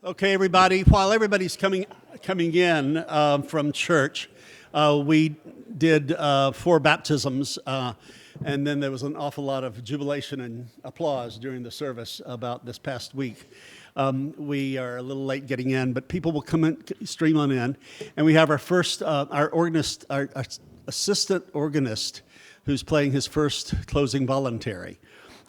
Okay, everybody. While everybody's coming in from church, we did 4 baptisms, and then there was an awful lot of jubilation and applause during the service about this past week. We are a little late getting in, but people will come in, stream on in, and we have our first, our organist, our assistant organist, who's playing his first closing voluntary.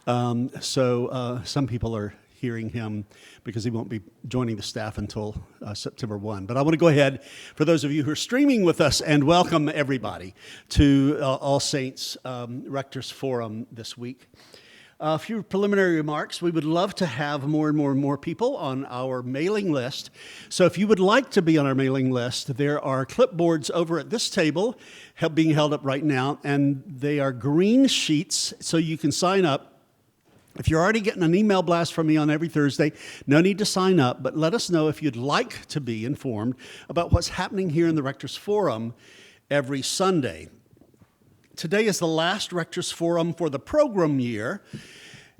So some people are hearing him because he won't be joining the staff until September 1. But I want to go ahead, for those of you who are streaming with us, and welcome everybody to All Saints Rector's Forum this week. A few preliminary remarks. We would love to have more and more people on our mailing list. So if you would like to be on our mailing list, there are clipboards over at this table being held up right now, and they are green sheets so you can sign up. If you're already getting an email blast from me on every Thursday, no need to sign up, but let us know if you'd like to be informed about what's happening here in the Rector's Forum every Sunday. Today is the last Rector's Forum for the program year,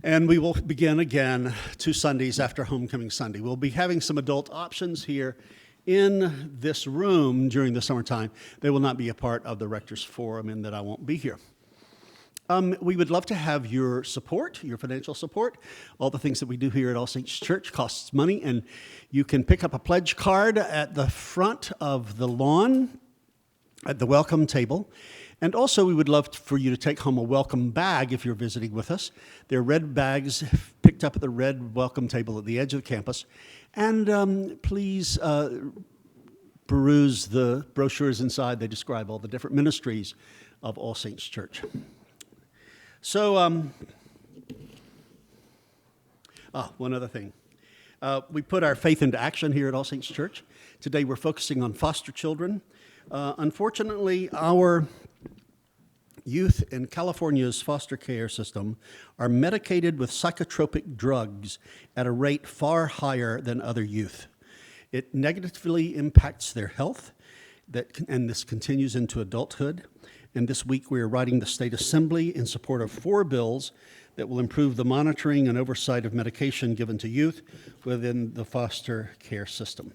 and we will begin again 2 Sundays after Homecoming Sunday. We'll be having some adult options here in this room during the summertime. They will not be a part of the Rector's Forum in that I won't be here. We would love to have your support, your financial support. All the things that we do here at All Saints Church costs money, and you can pick up a pledge card at the front of the lawn at the welcome table. And also, we would love for you to take home a welcome bag if you're visiting with us. They're red bags picked up at the red welcome table at the edge of the campus. And please peruse the brochures inside. They describe all the different ministries of All Saints Church. So, one other thing. We put our faith into action here at All Saints Church. Today we're focusing on foster children. Unfortunately, our youth in California's foster care system are medicated with psychotropic drugs at a rate far higher than other youth. It negatively impacts their health, and this continues into adulthood. And this week we are writing the State Assembly in support of 4 bills that will improve the monitoring and oversight of medication given to youth within the foster care system.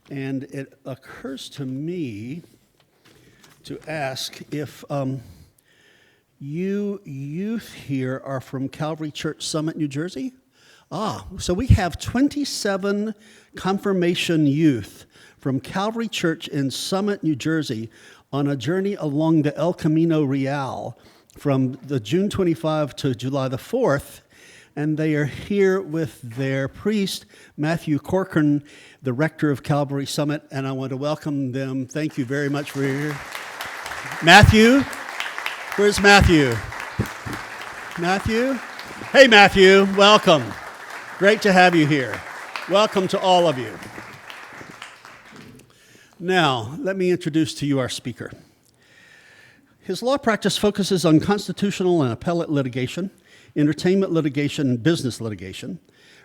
And it occurs to me to ask if you youth here are from Calvary Church Summit, New Jersey? So we have 27 confirmation youth from Calvary Church in Summit, New Jersey, on a journey along the El Camino Real from the June 25 to July the 4th, and they are here with their priest, Matthew Corcoran, the rector of Calvary Summit, and I want to welcome them. Thank you very much for your... Matthew? Where's Matthew? Matthew? Hey, Matthew, welcome. Great to have you here. Welcome to all of you. Now, let me introduce to you our speaker. His law practice focuses on constitutional and appellate litigation, entertainment litigation, and business litigation,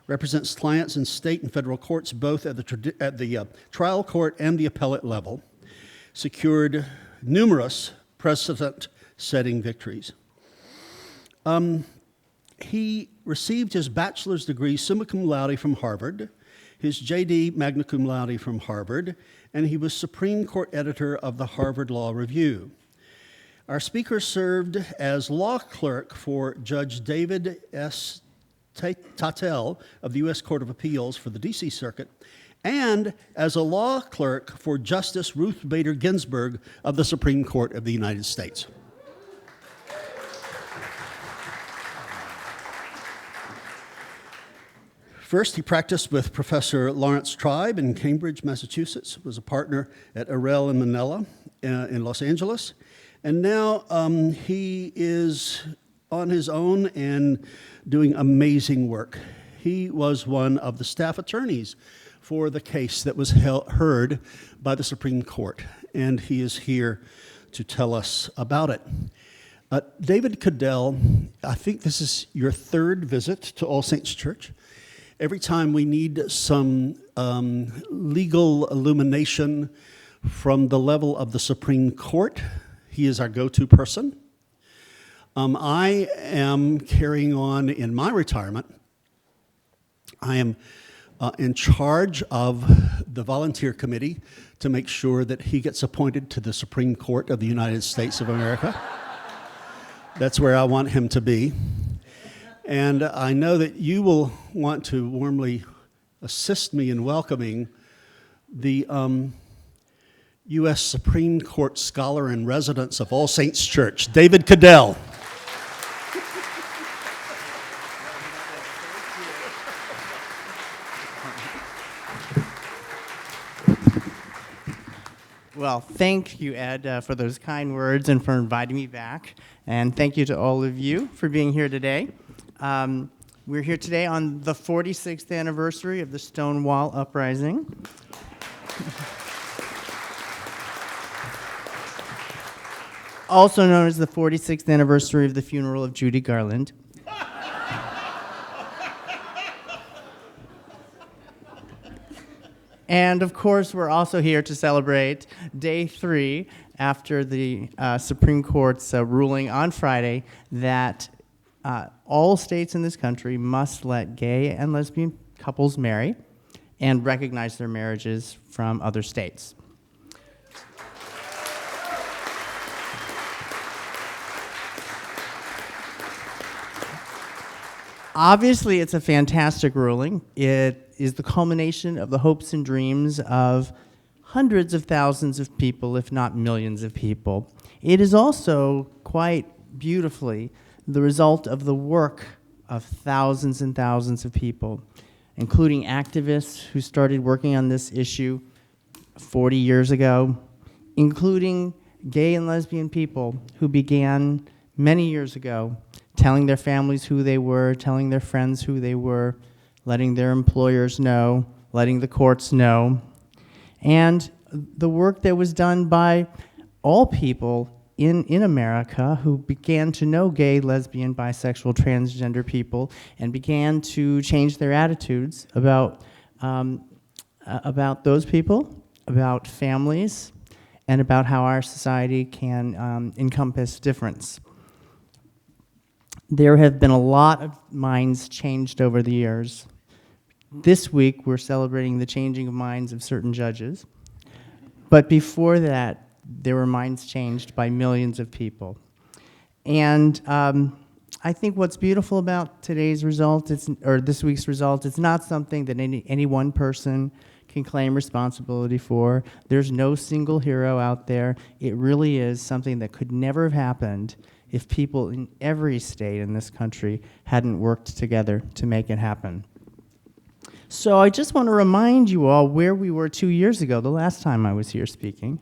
represents clients in state and federal courts, both at the trial court and the appellate level, secured numerous precedent-setting victories. He received his bachelor's degree summa cum laude from Harvard, his J.D. magna cum laude from Harvard, and he was Supreme Court editor of the Harvard Law Review. Our speaker served as law clerk for Judge David S. Codell of the U.S. Court of Appeals for the D.C. Circuit, and as a law clerk for Justice Ruth Bader Ginsburg of the Supreme Court of the United States. First, he practiced with Professor Lawrence Tribe in Cambridge, Massachusetts, was a partner at Arell and Manella in Los Angeles, and now he is on his own and doing amazing work. He was one of the staff attorneys for the case that was heard by the Supreme Court, and he is here to tell us about it. David Codell, I think this is your 3rd visit to All Saints Church. Every time we need some legal illumination from the level of the Supreme Court, he is our go-to person. I am carrying on in my retirement. I am in charge of the volunteer committee to make sure that he gets appointed to the Supreme Court of the United States of America. That's where I want him to be. And I know that you will want to warmly assist me in welcoming the U.S. Supreme Court Scholar in Residence of All Saints Church, David Codell. Well, thank you, Ed, for those kind words and for inviting me back. And thank you to all of you for being here today. We're here today on the 46th anniversary of the Stonewall Uprising. Also known as the 46th anniversary of the funeral of Judy Garland. And of course, we're also here to celebrate Day 3 after the Supreme Court's ruling on Friday that all states in this country must let gay and lesbian couples marry and recognize their marriages from other states. Obviously, it's a fantastic ruling. It is the culmination of the hopes and dreams of hundreds of thousands of people, if not millions of people. It is also quite beautifully the result of the work of thousands and thousands of people, including activists who started working on this issue 40 years ago, including gay and lesbian people who began many years ago telling their families who they were, telling their friends who they were, letting their employers know, letting the courts know, and the work that was done by all people in America who began to know gay, lesbian, bisexual, transgender people and began to change their attitudes about those people, about families, and about how our society can encompass difference. There have been a lot of minds changed over the years. This week, we're celebrating the changing of minds of certain judges. But before that, there were minds changed by millions of people. And I think what's beautiful about today's result, or this week's result, it's not something that any one person can claim responsibility for. There's no single hero out there. It really is something that could never have happened if people in every state in this country hadn't worked together to make it happen. So I just want to remind you all where we were 2 years ago, the last time I was here speaking.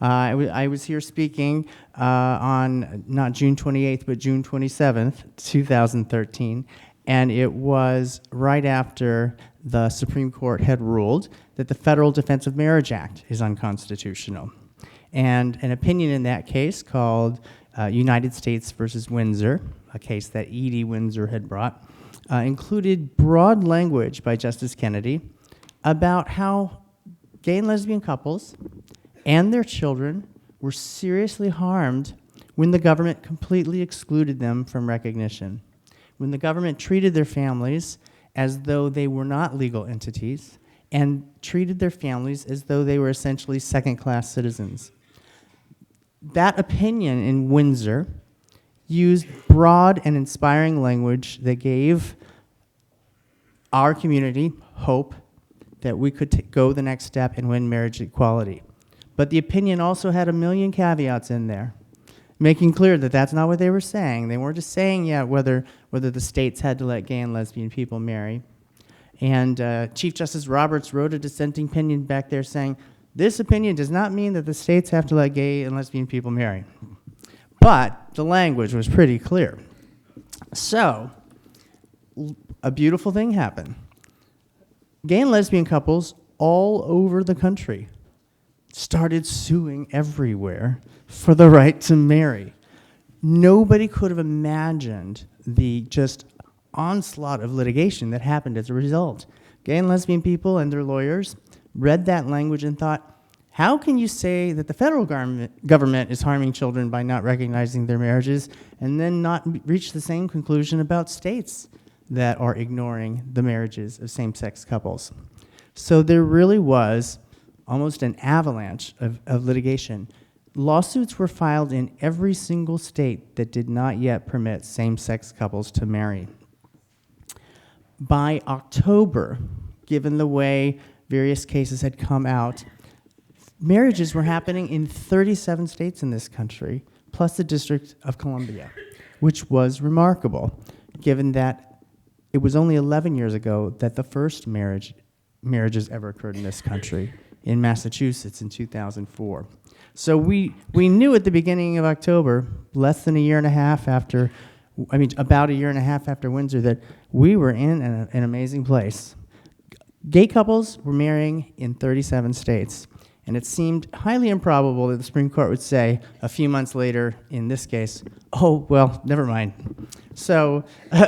I was here speaking on not June 28th, but June 27th, 2013, and it was right after the Supreme Court had ruled that the Federal Defense of Marriage Act is unconstitutional. And an opinion in that case called United States versus Windsor, a case that Edie Windsor had brought, included broad language by Justice Kennedy about how gay and lesbian couples and their children were seriously harmed when the government completely excluded them from recognition, when the government treated their families as though they were not legal entities and treated their families as though they were essentially second-class citizens. That opinion in Windsor used broad and inspiring language that gave our community hope that we could go the next step and win marriage equality. But the opinion also had a million caveats in there, making clear that that's not what they were saying. They weren't just saying, whether the states had to let gay and lesbian people marry. And Chief Justice Roberts wrote a dissenting opinion back there saying, this opinion does not mean that the states have to let gay and lesbian people marry. But the language was pretty clear. So, a beautiful thing happened. Gay and lesbian couples all over the country started suing everywhere for the right to marry. Nobody could have imagined the just onslaught of litigation that happened as a result. Gay and lesbian people and their lawyers read that language and thought, how can you say that the federal government is harming children by not recognizing their marriages and then not reach the same conclusion about states that are ignoring the marriages of same-sex couples. So there really was almost an avalanche of litigation. Lawsuits were filed in every single state that did not yet permit same-sex couples to marry. By October, given the way various cases had come out, marriages were happening in 37 states in this country, plus the District of Columbia, which was remarkable, given that it was only 11 years ago that the first marriages ever occurred in this country, in Massachusetts in 2004. So we knew at the beginning of October, less than a year and a half after, about a year and a half after Windsor, that we were in an amazing place. Gay couples were marrying in 37 states, and it seemed highly improbable that the Supreme Court would say a few months later, in this case, oh, well, never mind. So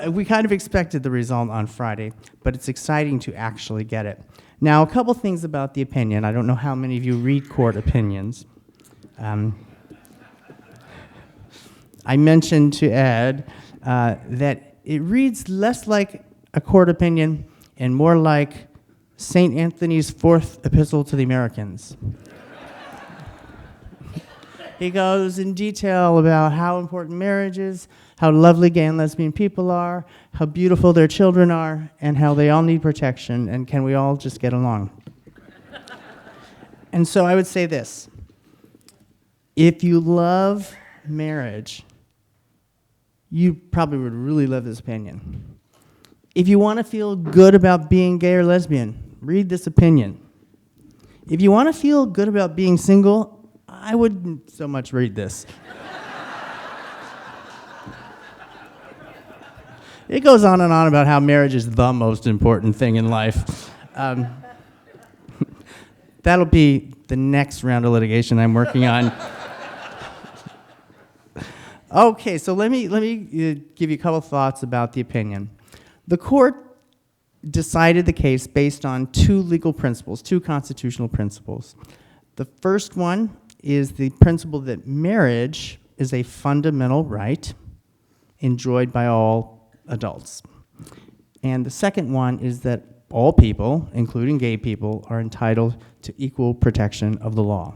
we kind of expected the result on Friday, but it's exciting to actually get it. Now, a couple things about the opinion. I don't know how many of you read court opinions. I mentioned to Ed that it reads less like a court opinion and more like St. Anthony's fourth epistle to the Americans. He goes in detail about how important marriage is, how lovely gay and lesbian people are, how beautiful their children are, and how they all need protection, and can we all just get along? And so I would say this. If you love marriage, you probably would really love this opinion. If you want to feel good about being gay or lesbian, read this opinion. If you want to feel good about being single, I wouldn't so much read this. It goes on and on about how marriage is the most important thing in life. That'll be the next round of litigation I'm working on. Okay, so let me give you a couple thoughts about the opinion. The court decided the case based on two legal principles, two constitutional principles. The first one is the principle that marriage is a fundamental right enjoyed by all adults. And the second one is that all people, including gay people, are entitled to equal protection of the law.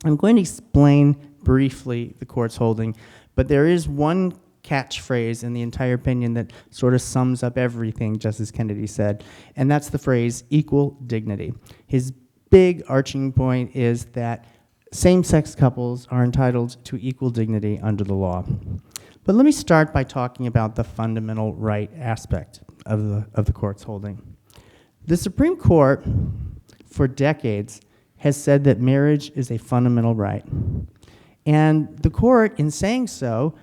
I'm going to explain briefly the court's holding, but there is one catchphrase in the entire opinion that sort of sums up everything Justice Kennedy said, and that's the phrase equal dignity. His big arching point is that same-sex couples are entitled to equal dignity under the law. But let me start by talking about the fundamental right aspect of the court's holding. The Supreme Court, for decades, has said that marriage is a fundamental right. And the court, in saying so,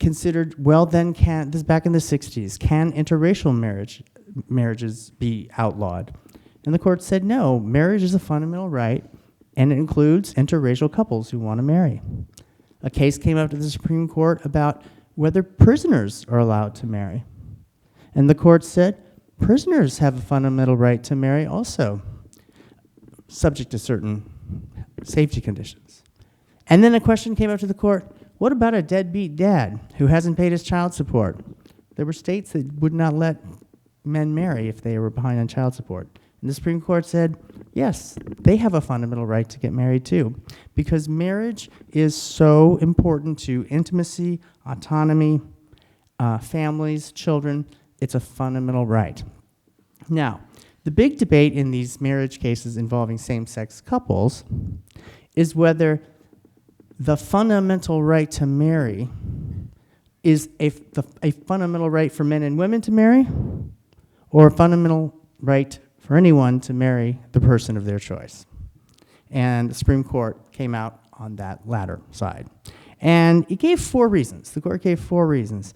considered, well, then this is back in the 60s, can interracial marriages be outlawed? And the court said, no, marriage is a fundamental right, and it includes interracial couples who want to marry. A case came up to the Supreme Court about whether prisoners are allowed to marry. And the court said, prisoners have a fundamental right to marry also, subject to certain safety conditions. And then a question came up to the court, what about a deadbeat dad who hasn't paid his child support? There were states that would not let men marry if they were behind on child support. And the Supreme Court said, yes, they have a fundamental right to get married too, because marriage is so important to intimacy, autonomy, families, children. It's a fundamental right. Now, the big debate in these marriage cases involving same-sex couples is whether the fundamental right to marry is a fundamental right for men and women to marry, or a fundamental right for anyone to marry the person of their choice. And the Supreme Court came out on that latter side. And it gave 4 reasons. The court gave 4 reasons.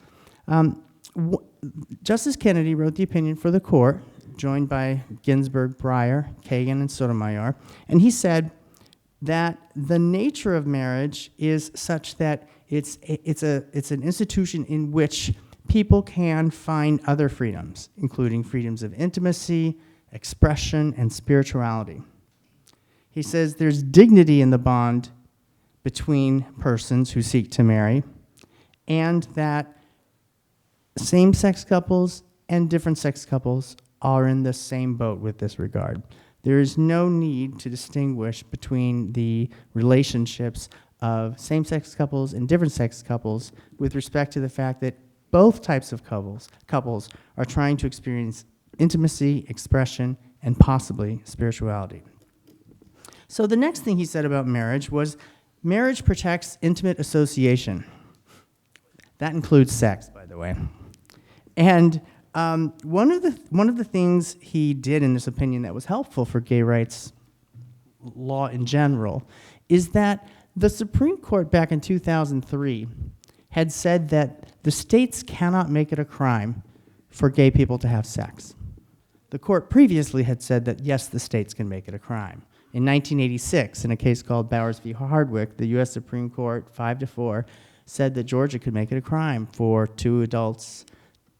Justice Kennedy wrote the opinion for the court, joined by Ginsburg, Breyer, Kagan, and Sotomayor, and he said that the nature of marriage is such that it's an institution in which people can find other freedoms, including freedoms of intimacy, expression, and spirituality. He says there's dignity in the bond between persons who seek to marry, and that same-sex couples and different-sex couples are in the same boat with this regard. There is no need to distinguish between the relationships of same-sex couples and different-sex couples with respect to the fact that both types of couples are trying to experience intimacy, expression, and possibly spirituality. So the next thing he said about marriage was, marriage protects intimate association. That includes sex, by the way. And one of the things he did in this opinion that was helpful for gay rights law in general is that the Supreme Court back in 2003 had said that the states cannot make it a crime for gay people to have sex. The court previously had said that, yes, the states can make it a crime. In 1986, in a case called Bowers v. Hardwick, the U.S. Supreme Court, 5-4, said that Georgia could make it a crime for two adults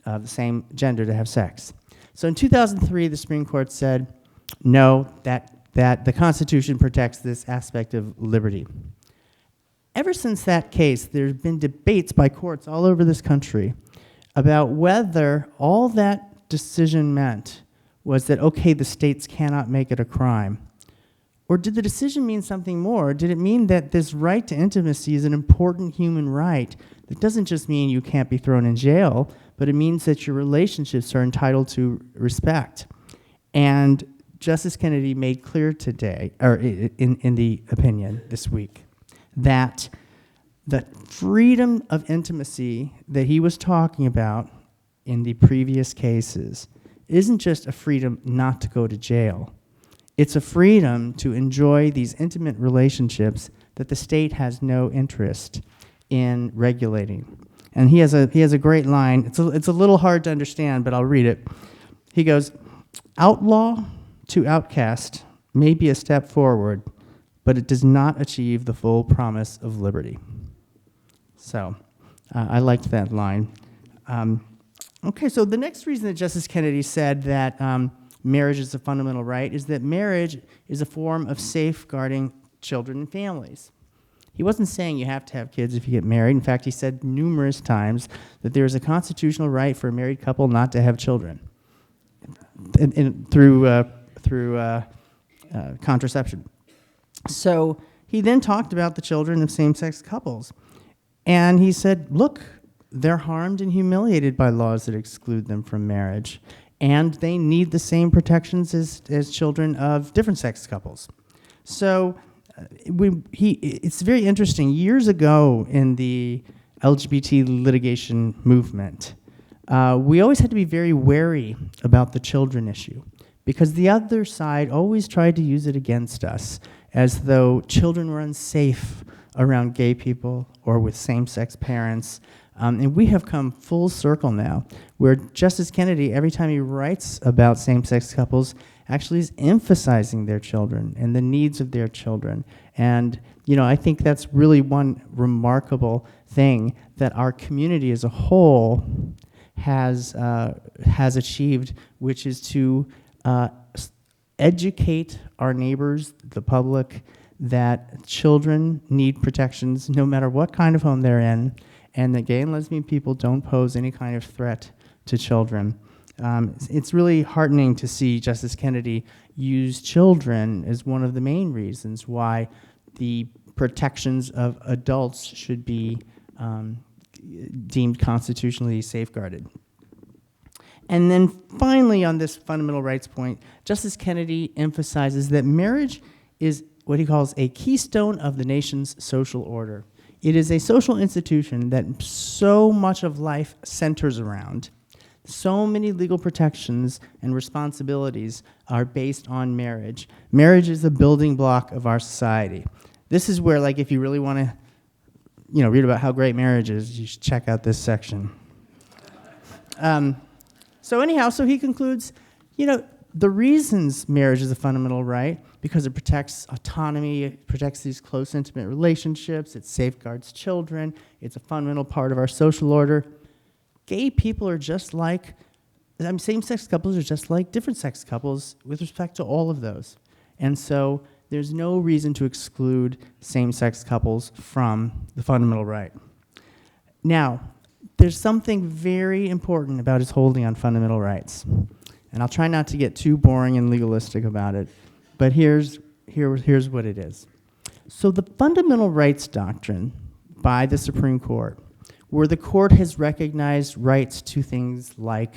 of the same gender to have sex. So in 2003, the Supreme Court said, no, that the Constitution protects this aspect of liberty. Ever since that case, there's been debates by courts all over this country about whether all that decision meant was that, okay, the states cannot make it a crime. Or did the decision mean something more? Did it mean that this right to intimacy is an important human right that doesn't just mean you can't be thrown in jail, but it means that your relationships are entitled to respect? And Justice Kennedy made clear today, or in the opinion this week, that the freedom of intimacy that he was talking about in the previous cases isn't just a freedom not to go to jail. It's a freedom to enjoy these intimate relationships that the state has no interest in regulating. And he has a great line. It's a little hard to understand, but I'll read it. He goes, "Outlaw to outcast may be a step forward, but it does not achieve the full promise of liberty." So I liked that line. Okay, so the next reason that Justice Kennedy said that marriage is a fundamental right is that marriage is a form of safeguarding children and families. He wasn't saying you have to have kids if you get married. In fact, he said numerous times that there is a constitutional right for a married couple not to have children through contraception. So he then talked about the children of same-sex couples. And he said, look, they're harmed and humiliated by laws that exclude them from marriage. And they need the same protections as children of different sex couples. So it's very interesting. Years ago in the LGBT litigation movement, we always had to be very wary about the children issue because the other side always tried to use it against us as though children were unsafe around gay people or with same-sex parents. And we have come full circle now, where Justice Kennedy, every time he writes about same-sex couples, actually is emphasizing their children and the needs of their children. And I think that's really one remarkable thing that our community as a whole has achieved, which is to educate our neighbors, the public, that children need protections no matter what kind of home they're in, and that gay and lesbian people don't pose any kind of threat to children. It's really heartening to see Justice Kennedy use children as one of the main reasons why the protections of adults should be deemed constitutionally safeguarded. And then finally, on this fundamental rights point, Justice Kennedy emphasizes that marriage is what he calls a keystone of the nation's social order. It is a social institution that so much of life centers around. So many legal protections and responsibilities are based on marriage. Marriage is the building block of our society. This is where, if you really want to, read about how great marriage is, you should check out this section. So he concludes, the reasons marriage is a fundamental right, because it protects autonomy, it protects these close, intimate relationships, it safeguards children, it's a fundamental part of our social order. Gay people are just like, same-sex couples are just like different sex couples with respect to all of those. And so there's no reason to exclude same-sex couples from the fundamental right. Now, there's something very important about his holding on fundamental rights. And I'll try not to get too boring and legalistic about it, but here's what it is. So the fundamental rights doctrine by the Supreme Court, where the court has recognized rights to things like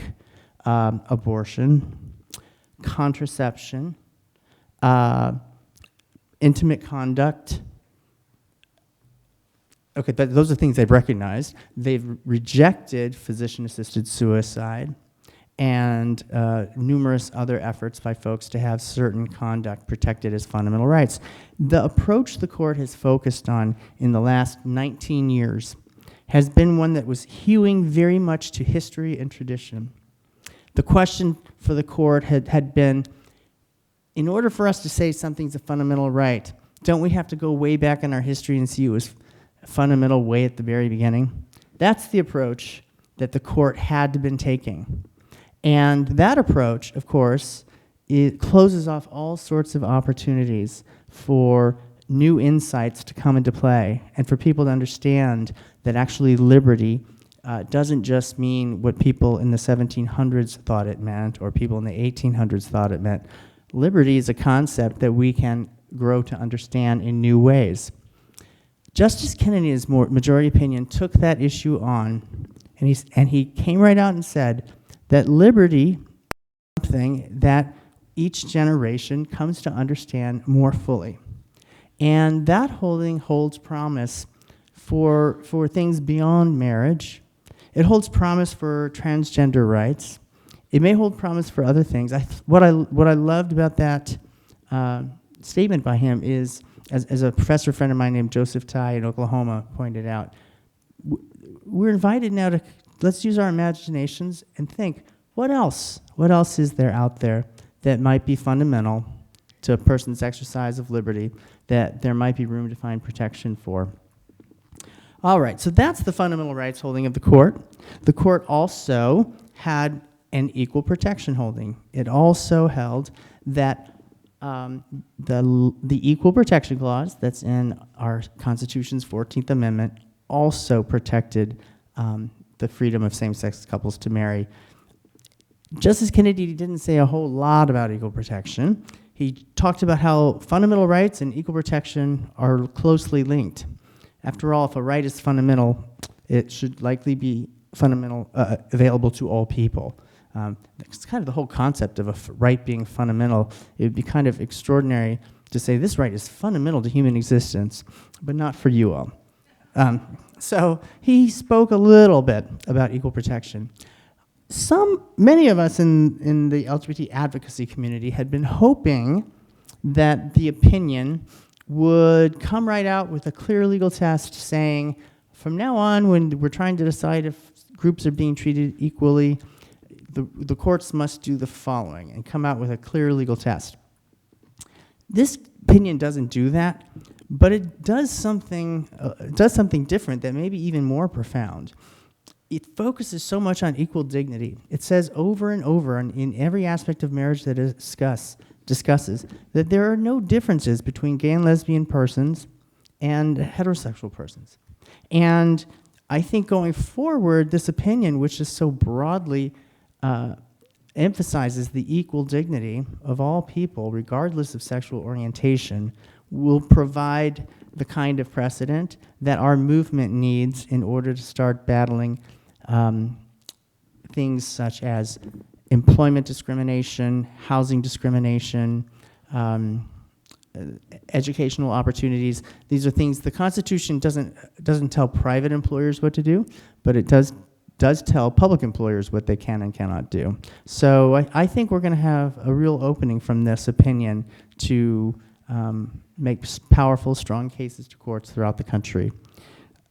abortion, contraception, intimate conduct. Okay, those are things they've recognized. They've rejected physician-assisted suicide and numerous other efforts by folks to have certain conduct protected as fundamental rights. The approach the court has focused on in the last 19 years has been one that was hewing very much to history and tradition. The question for the court had been, in order for us to say something's a fundamental right, don't we have to go way back in our history and see it was fundamental way at the very beginning? That's the approach that the court had to been taking. And that approach, of course, it closes off all sorts of opportunities for new insights to come into play and for people to understand that actually liberty doesn't just mean what people in the 1700s thought it meant or people in the 1800s thought it meant. Liberty is a concept that we can grow to understand in new ways. Justice Kennedy, in his majority opinion, took that issue on, and he came right out and said that liberty is something that each generation comes to understand more fully. And that holding holds promise for things beyond marriage. It holds promise for transgender rights. It may hold promise for other things. What I loved about that statement by him is, as a professor friend of mine named Joseph Ty in Oklahoma pointed out, we're invited now to, let's use our imaginations and think, what else? What else is there out there that might be fundamental to a person's exercise of liberty that there might be room to find protection for? All right, so that's the fundamental rights holding of the court. The court also had an equal protection holding. It also held that the Equal Protection Clause that's in our Constitution's 14th Amendment also protected the freedom of same-sex couples to marry. Justice Kennedy didn't say a whole lot about equal protection. He talked about how fundamental rights and equal protection are closely linked. After all, if a right is fundamental, it should likely be available to all people. It's kind of the whole concept of a right being fundamental. It would be kind of extraordinary to say this right is fundamental to human existence, but not for you all. So he spoke a little bit about equal protection. Many of us in the LGBT advocacy community had been hoping that the opinion would come right out with a clear legal test saying, from now on, when we're trying to decide if groups are being treated equally, the courts must do the following and come out with a clear legal test. This opinion doesn't do that, but it does something different that may be even more profound. It focuses so much on equal dignity. It says over and over in every aspect of marriage that it discusses that there are no differences between gay and lesbian persons and heterosexual persons. And I think going forward, this opinion, which is so broadly emphasizes the equal dignity of all people, regardless of sexual orientation, will provide the kind of precedent that our movement needs in order to start battling things such as employment discrimination, housing discrimination, educational opportunities. These are things the Constitution doesn't tell private employers what to do, but it does tell public employers what they can and cannot do. So I think we're going to have a real opening from this opinion to make powerful, strong cases to courts throughout the country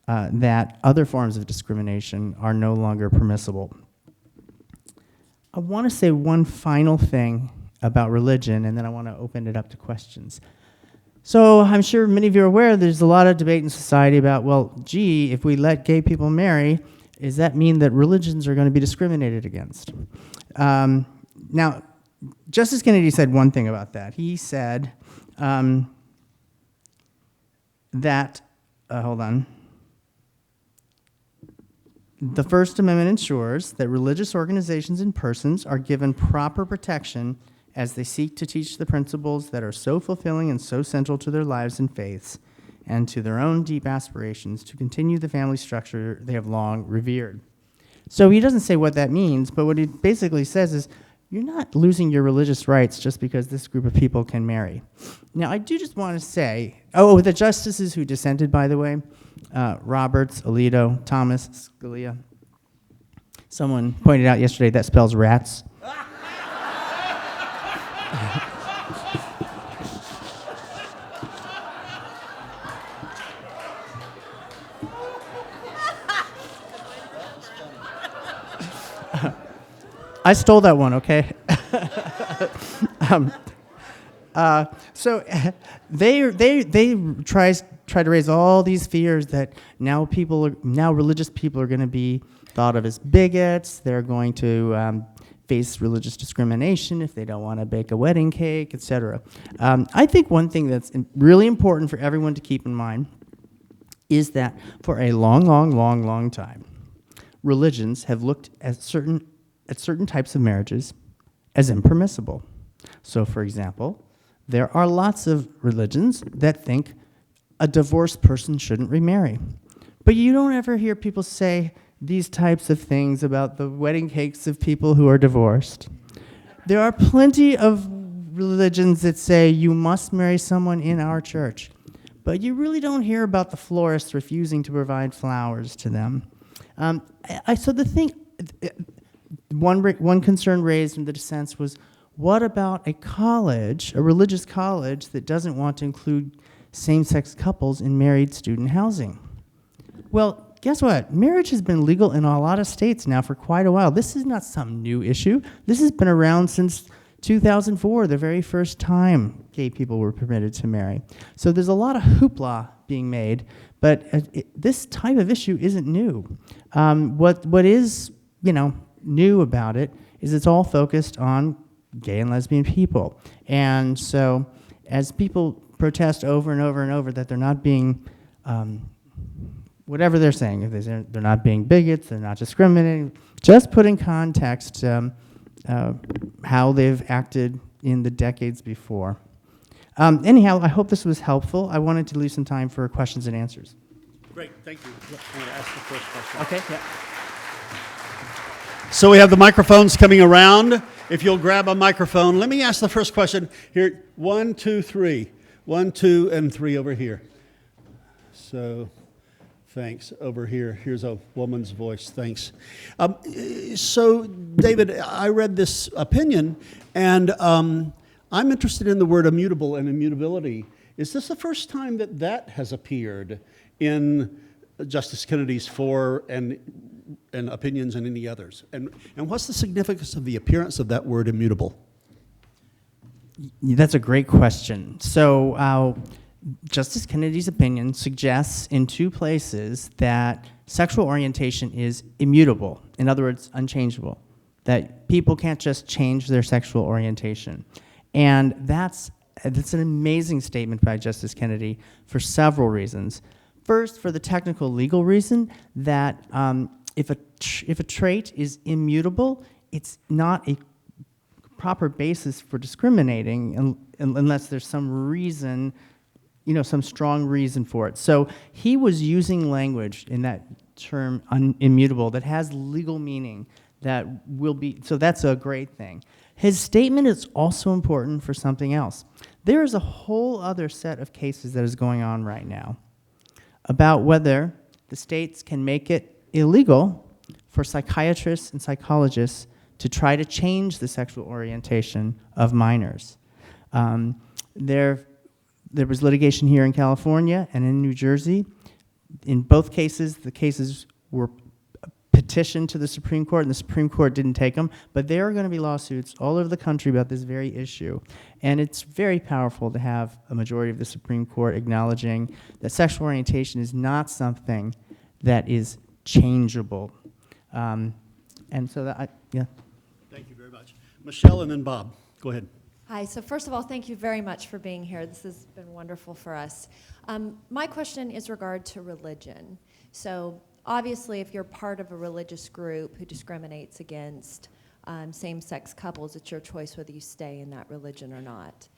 that other forms of discrimination are no longer permissible. I want to say one final thing about religion, and then I want to open it up to questions. So I'm sure many of you are aware there's a lot of debate in society about, well, gee, if we let gay people marry, does that mean that religions are going to be discriminated against? Now, Justice Kennedy said one thing about that. He said that, hold on. The First Amendment ensures that religious organizations and persons are given proper protection as they seek to teach the principles that are so fulfilling and so central to their lives and faiths, and to their own deep aspirations to continue the family structure they have long revered. So he doesn't say what that means, but what he basically says is, you're not losing your religious rights just because this group of people can marry. Now, I do just want to say, the justices who dissented, by the way, Roberts, Alito, Thomas, Scalia. Someone pointed out yesterday that spells rats. I stole that one, okay? So they try to raise all these fears that now religious people are going to be thought of as bigots. They're going to face religious discrimination if they don't want to bake a wedding cake, etc. I think one thing that's really important for everyone to keep in mind is that for a long time, religions have looked at certain types of marriages as impermissible. So, for example, there are lots of religions that think a divorced person shouldn't remarry. But you don't ever hear people say these types of things about the wedding cakes of people who are divorced. There are plenty of religions that say you must marry someone in our church, but you really don't hear about the florists refusing to provide flowers to them. One concern raised in the dissents was, what about a religious college that doesn't want to include same-sex couples in married student housing? Well, guess what? Marriage has been legal in a lot of states now for quite a while. This is not some new issue. This has been around since 2004, the very first time gay people were permitted to marry. So there's a lot of hoopla being made, but this type of issue isn't new. What is, new about it is it's all focused on gay and lesbian people. And so as people protest over and over and over that they're not being, whatever they're saying, if they're not being bigots, they're not discriminating, just put in context how they've acted in the decades before. Anyhow, I hope this was helpful. I wanted to leave some time for questions and answers. Great, thank you. I'm going to ask the first question. Okay, yeah. So we have the microphones coming around. If you'll grab a microphone, let me ask the first question. Here, 1, 2, 3. 1, 2, and 3 over here. So, thanks. Over here. Here's a woman's voice. Thanks. So, David, I read this opinion, and I'm interested in the word immutable and immutability. Is this the first time that has appeared in Justice Kennedy's four and opinions and any others? And what's the significance of the appearance of that word immutable? That's a great question. So Justice Kennedy's opinion suggests in two places that sexual orientation is immutable, in other words, unchangeable, that people can't just change their sexual orientation. And that's an amazing statement by Justice Kennedy for several reasons. First, for the technical legal reason that if a trait is immutable, it's not a proper basis for discriminating unless there's some reason, some strong reason for it. So he was using language in that term immutable that has legal meaning that will be, so that's a great thing. His statement is also important for something else. There is a whole other set of cases that is going on right now about whether the states can make it illegal for psychiatrists and psychologists to try to change the sexual orientation of minors. There was litigation here in California and in New Jersey. In both cases, the cases were petitioned to the Supreme Court, and the Supreme Court didn't take them, but there are going to be lawsuits all over the country about this very issue. And it's very powerful to have a majority of the Supreme Court acknowledging that sexual orientation is not something that is changeable. And so yeah. Thank you very much. Michelle and then Bob. Go ahead. Hi, so first of all, thank you very much for being here. This has been wonderful for us. My question is regard to religion. So obviously, if you're part of a religious group who discriminates against same-sex couples, it's your choice whether you stay in that religion or not.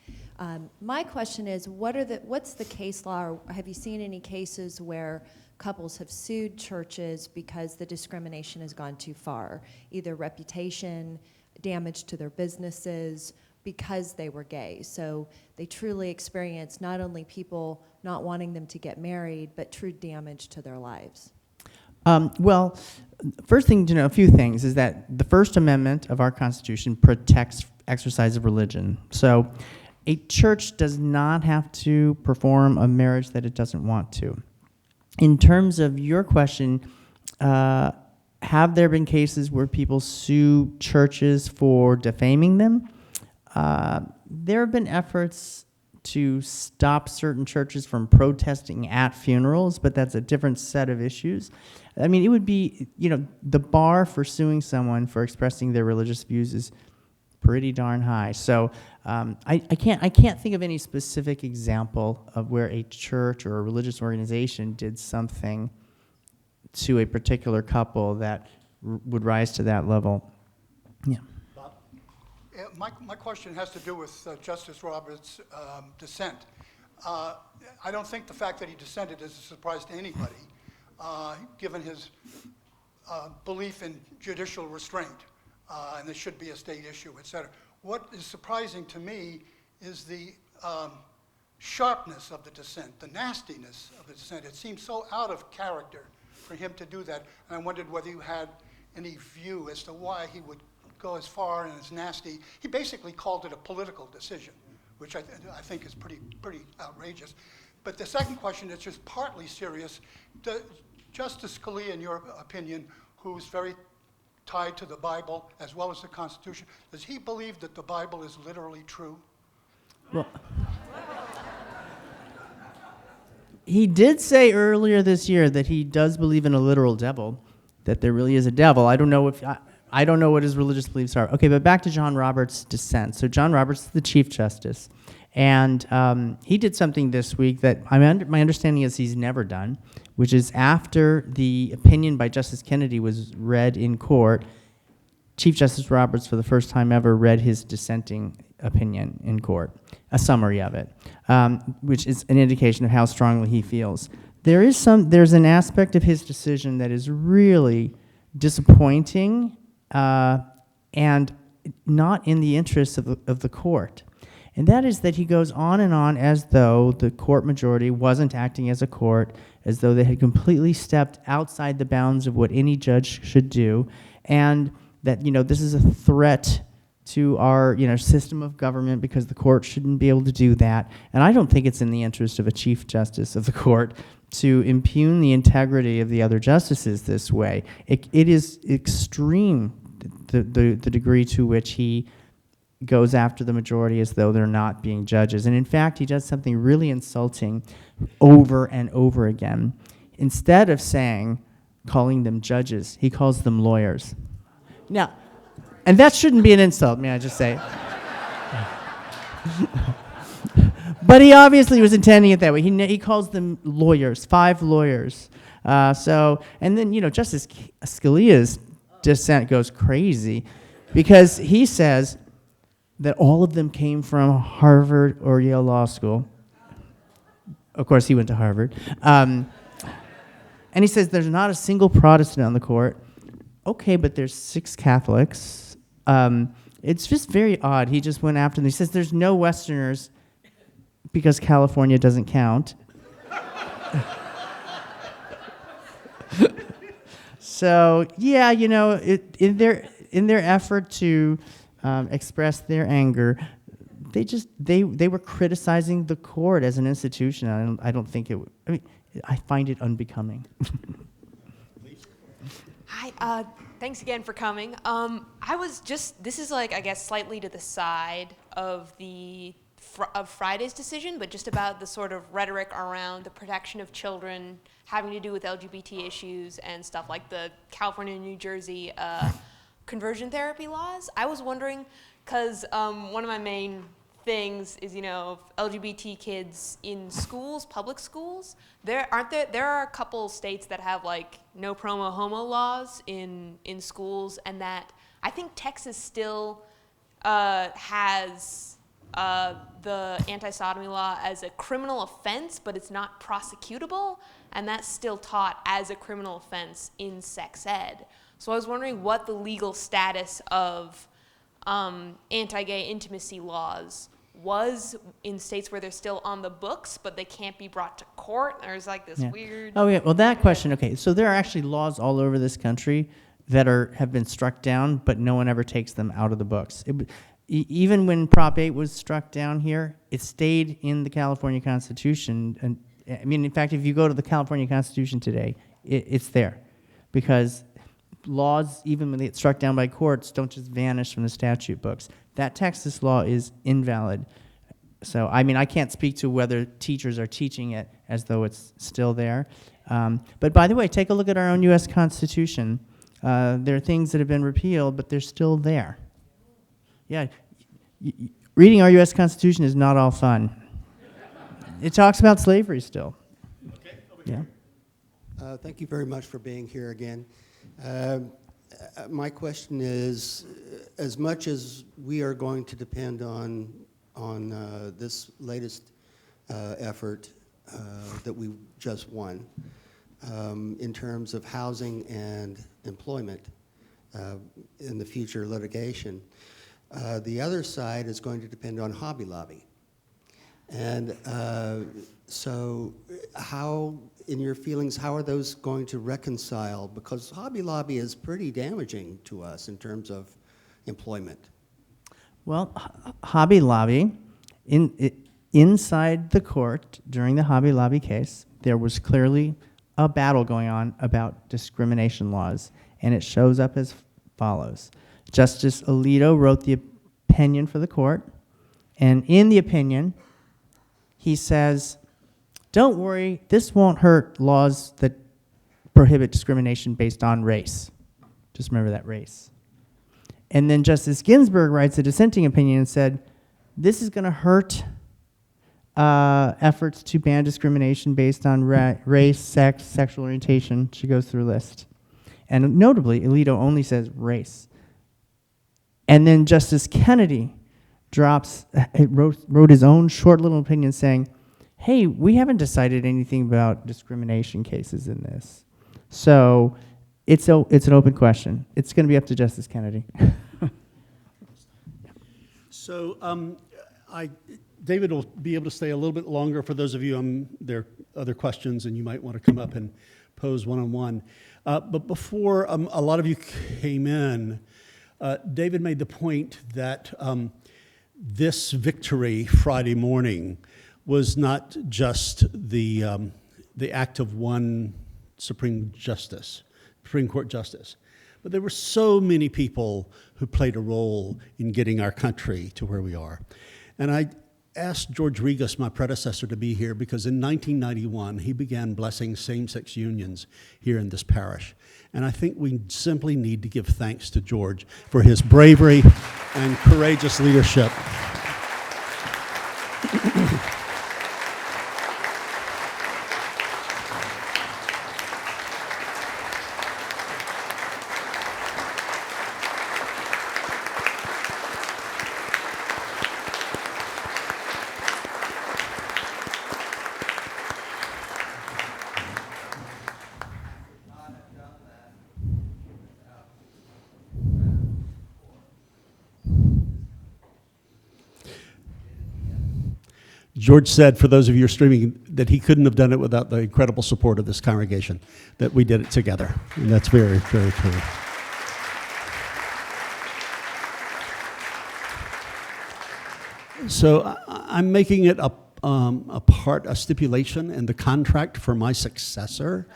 My question is, what's the case law, or have you seen any cases where couples have sued churches because the discrimination has gone too far, either reputation, damage to their businesses, because they were gay? So they truly experienced not only people not wanting them to get married, but true damage to their lives. Well, first thing to know, a few things, is that the First Amendment of our Constitution protects exercise of religion. So a church does not have to perform a marriage that it doesn't want to. In terms of your question, have there been cases where people sue churches for defaming them? There have been efforts to stop certain churches from protesting at funerals, but that's a different set of issues. I mean, it would be, the bar for suing someone for expressing their religious views is pretty darn high. So I can't think of any specific example of where a church or a religious organization did something to a particular couple that would rise to that level. Yeah. My question has to do with Justice Roberts' dissent. I don't think the fact that he dissented is a surprise to anybody, given his belief in judicial restraint, and there should be a state issue, et cetera. What is surprising to me is the sharpness of the dissent, the nastiness of the dissent. It seems so out of character for him to do that, and I wondered whether you had any view as to why he would go as far and as nasty. He basically called it a political decision, which I think is pretty outrageous. But the second question is just partly serious. Justice Scalia, in your opinion, who's very tied to the Bible as well as the Constitution, does he believe that the Bible is literally true? Well, he did say earlier this year that he does believe in a literal devil, that there really is a devil. I don't know what his religious beliefs are. Okay, but back to John Roberts' dissent. So John Roberts is the Chief Justice, and he did something this week that my understanding is he's never done, which is after the opinion by Justice Kennedy was read in court, Chief Justice Roberts, for the first time ever, read his dissenting opinion in court, a summary of it, which is an indication of how strongly he feels. There's an aspect of his decision that is really disappointing and not in the interests of the court. And that is that he goes on and on as though the court majority wasn't acting as a court, as though they had completely stepped outside the bounds of what any judge should do, and that, this is a threat to our, system of government because the court shouldn't be able to do that. And I don't think it's in the interest of a Chief Justice of the court to impugn the integrity of the other justices this way. It is extreme, the degree to which he goes after the majority as though they're not being judges. And in fact, he does something really insulting over and over again. Instead of calling them judges, he calls them lawyers. Now, and that shouldn't be an insult, may I just say. But he obviously was intending it that way. He calls them lawyers, 5 lawyers. And then, Justice Scalia's dissent goes crazy because he says that all of them came from Harvard or Yale Law School. Of course, he went to Harvard. And he says there's not a single Protestant on the court. Okay, but there's 6 Catholics. It's just very odd. He just went after them. He says there's no Westerners because California doesn't count. So, yeah, in their effort to express their anger, they were criticizing the court as an institution. I don't think I find it unbecoming. Hi, thanks again for coming. This is I guess, slightly to the side of of Friday's decision, but just about the sort of rhetoric around the protection of children having to do with LGBT issues and stuff like the California and New Jersey conversion therapy laws. I was wondering, because one of my main things is, LGBT kids in schools, public schools. There are a couple states that have like no promo homo laws in schools, and that I think Texas still has the anti-sodomy law as a criminal offense, but it's not prosecutable, and that's still taught as a criminal offense in sex ed. So I was wondering what the legal status of anti-gay intimacy laws was in states where they're still on the books, but they can't be brought to court. There's like this weird... Oh, yeah, well, that question, okay. So there are actually laws all over this country that have been struck down, but no one ever takes them out of the books. Even when Prop 8 was struck down here, it stayed in the California Constitution. And I mean, in fact, if you go to the California Constitution today, it's there. Because laws, even when they get struck down by courts, don't just vanish from the statute books. That Texas law is invalid. So, I mean, I can't speak to whether teachers are teaching it as though it's still there. But by the way, take a look at our own U.S. Constitution. There are things that have been repealed, but they're still there. Yeah, reading our U.S. Constitution is not all fun. It talks about slavery still. Okay, Yeah. Thank you very much for being here again. My question is, as much as we are going to depend on this latest effort that we just won in terms of housing and employment in the future litigation, the other side is going to depend on Hobby Lobby. And so how, in your feelings, how are those going to reconcile? Because Hobby Lobby is pretty damaging to us in terms of employment. Well, Hobby Lobby, inside the court during the Hobby Lobby case, there was clearly a battle going on about discrimination laws, and it shows up as follows. Justice Alito wrote the opinion for the court, and in the opinion, he says, don't worry, this won't hurt laws that prohibit discrimination based on race. Just remember that, race. And then Justice Ginsburg writes a dissenting opinion and said, this is going to hurt efforts to ban discrimination based on race, sex, sexual orientation. She goes through a list. And notably, Alito only says race. And then Justice Kennedy wrote his own short little opinion saying, hey, we haven't decided anything about discrimination cases in this. So it's an open question. It's going to be up to Justice Kennedy. So David will be able to stay a little bit longer. For those of you, there are other questions, and you might want to come up and pose one-on-one. But before a lot of you came in, David made the point that this victory Friday morning was not just the act of one Supreme Court justice, but there were so many people who played a role in getting our country to where we are. And I asked George Regas, my predecessor, to be here because in 1991, he began blessing same-sex unions here in this parish. And I think we simply need to give thanks to George for his bravery and courageous leadership. George said, for those of you who are streaming, that he couldn't have done it without the incredible support of this congregation, that we did it together. And that's very, very true. So I'm making it a stipulation in the contract for my successor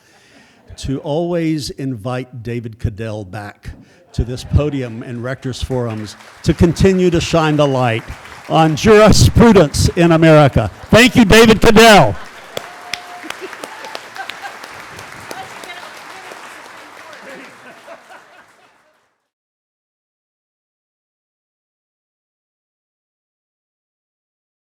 to always invite David Codell back to this podium in Rector's Forums to continue to shine the light on jurisprudence in America. Thank you, David Codell.